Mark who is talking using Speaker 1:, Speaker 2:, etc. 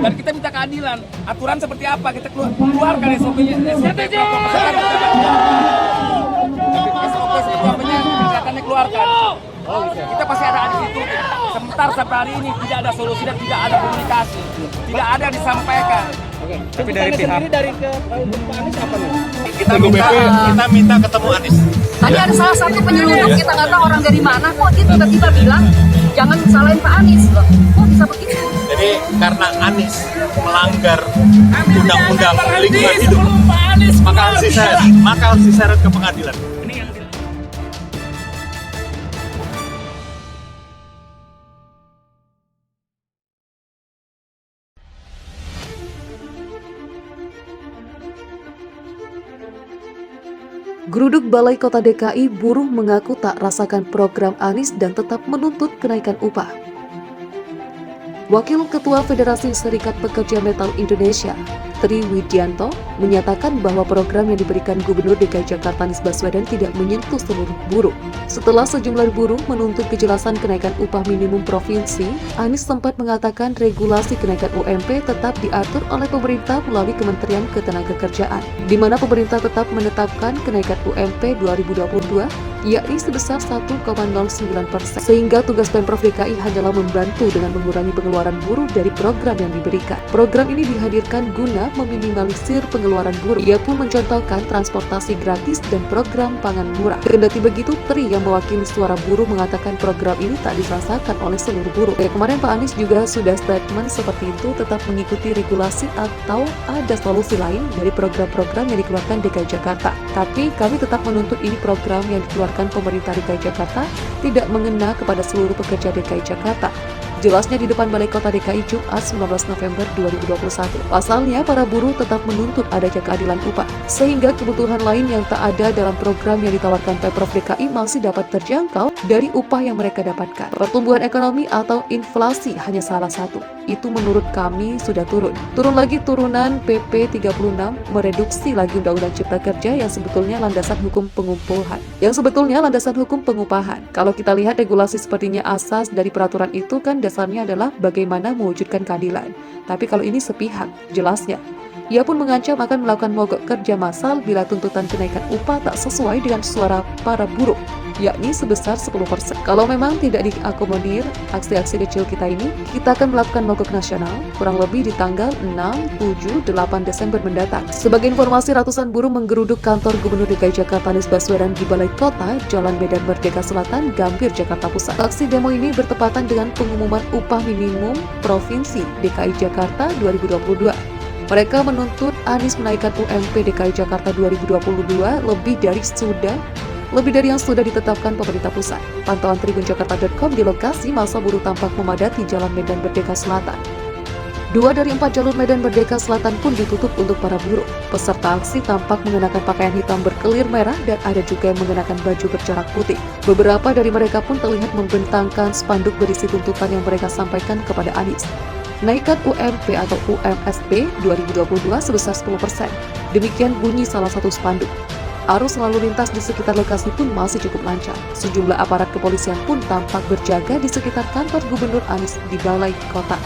Speaker 1: Dan kita minta keadilan. Aturan seperti apa? Kita keluarkan SOP-nya. SOP-nya kelihatannya keluarkan. Kita pasti ada di situ. Sementara sampai hari ini tidak ada solusi dan tidak ada komunikasi. Tidak ada yang disampaikan.
Speaker 2: Tapi dari pihak dari ke Pak Anies apa nih?
Speaker 3: Kita minta ketemu Anies.
Speaker 4: Tadi ada salah satu penyelundup, kita nggak tahu orang dari mana, kok dia tiba-tiba bilang jangan salahin Pak Anies loh. Kok bisa begitu?
Speaker 3: Jadi karena Anies melanggar undang-undang lingkungan hidup, maka harus diseret ke pengadilan.
Speaker 5: Geruduk Balai Kota DKI, buruh mengaku tak rasakan program Anies dan tetap menuntut kenaikan upah. Wakil Ketua Federasi Serikat Pekerja Metal Indonesia, Tri Widianto, menyatakan bahwa program yang diberikan Gubernur DKI Jakarta Anies Baswedan tidak menyentuh seluruh buruh. Setelah sejumlah buruh menuntut kejelasan kenaikan upah minimum provinsi, Anies sempat mengatakan regulasi kenaikan UMP tetap diatur oleh pemerintah melalui Kementerian Ketenagakerjaan, di mana pemerintah tetap menetapkan kenaikan UMP 2022 yakni sebesar 1,09%, sehingga tugas Pemprov DKI hanyalah membantu dengan mengurangi pengeluaran buruh dari program yang diberikan. Program ini dihadirkan guna meminimalisir pengeluaran buruh. Ia pun mencontohkan transportasi gratis dan program pangan murah. Kendati begitu, Tri yang mewakili suara buruh mengatakan program ini tak dirasakan oleh seluruh buruh. Kemarin Pak Anies juga sudah statement seperti itu, tetap mengikuti regulasi atau ada solusi lain dari program-program yang dikeluarkan DKI Jakarta. Tapi kami tetap menuntut ini program yang dikeluarkan pemerintah DKI Jakarta tidak mengena kepada seluruh pekerja DKI Jakarta. Jelasnya di depan Balai Kota DKI Jumat 19 November 2021. Pasalnya, para buruh tetap menuntut adanya keadilan upah, sehingga kebutuhan lain yang tak ada dalam program yang ditawarkan Pemprov DKI masih dapat terjangkau dari upah yang mereka dapatkan. Pertumbuhan ekonomi atau inflasi hanya salah satu. Itu menurut kami sudah turun. Turun lagi turunan PP 36, mereduksi lagi Undang-Undang Cipta Kerja yang sebetulnya landasan hukum pengupahan. Kalau kita lihat regulasi sepertinya asas dari peraturan itu kan dasarnya adalah bagaimana mewujudkan keadilan. Tapi kalau ini sepihak, jelasnya. Ia pun mengancam akan melakukan mogok kerja massal bila tuntutan kenaikan upah tak sesuai dengan suara para buruh, yakni sebesar 10%. Kalau memang tidak diakomodir aksi-aksi kecil kita ini, kita akan melakukan mogok nasional kurang lebih di tanggal 6, 7, 8 Desember mendatang. Sebagai informasi, ratusan buruh menggeruduk kantor Gubernur DKI Jakarta Anies Baswedan di Balai Kota, Jalan Medan Merdeka Selatan, Gambir, Jakarta Pusat. Aksi demo ini bertepatan dengan pengumuman upah minimum Provinsi DKI Jakarta 2022. Mereka menuntut Anies menaikkan UMP DKI Jakarta 2022 lebih dari yang sudah ditetapkan pemerintah pusat. Pantauan tribunjakarta.com, di lokasi massa buruh tampak memadati Jalan Medan Merdeka Selatan. 2 dari 4 jalur Medan Merdeka Selatan pun ditutup untuk para buruh. Peserta aksi tampak mengenakan pakaian hitam berkelir merah dan ada juga yang mengenakan baju bercorak putih. Beberapa dari mereka pun terlihat membentangkan spanduk berisi tuntutan yang mereka sampaikan kepada Anies. Naikkan UMP atau UMSP 2022 sebesar 10%. Demikian bunyi salah satu spanduk. Arus lalu lintas di sekitar lokasi pun masih cukup lancar. Sejumlah aparat kepolisian pun tampak berjaga di sekitar kantor Gubernur Anies di Balai Kota.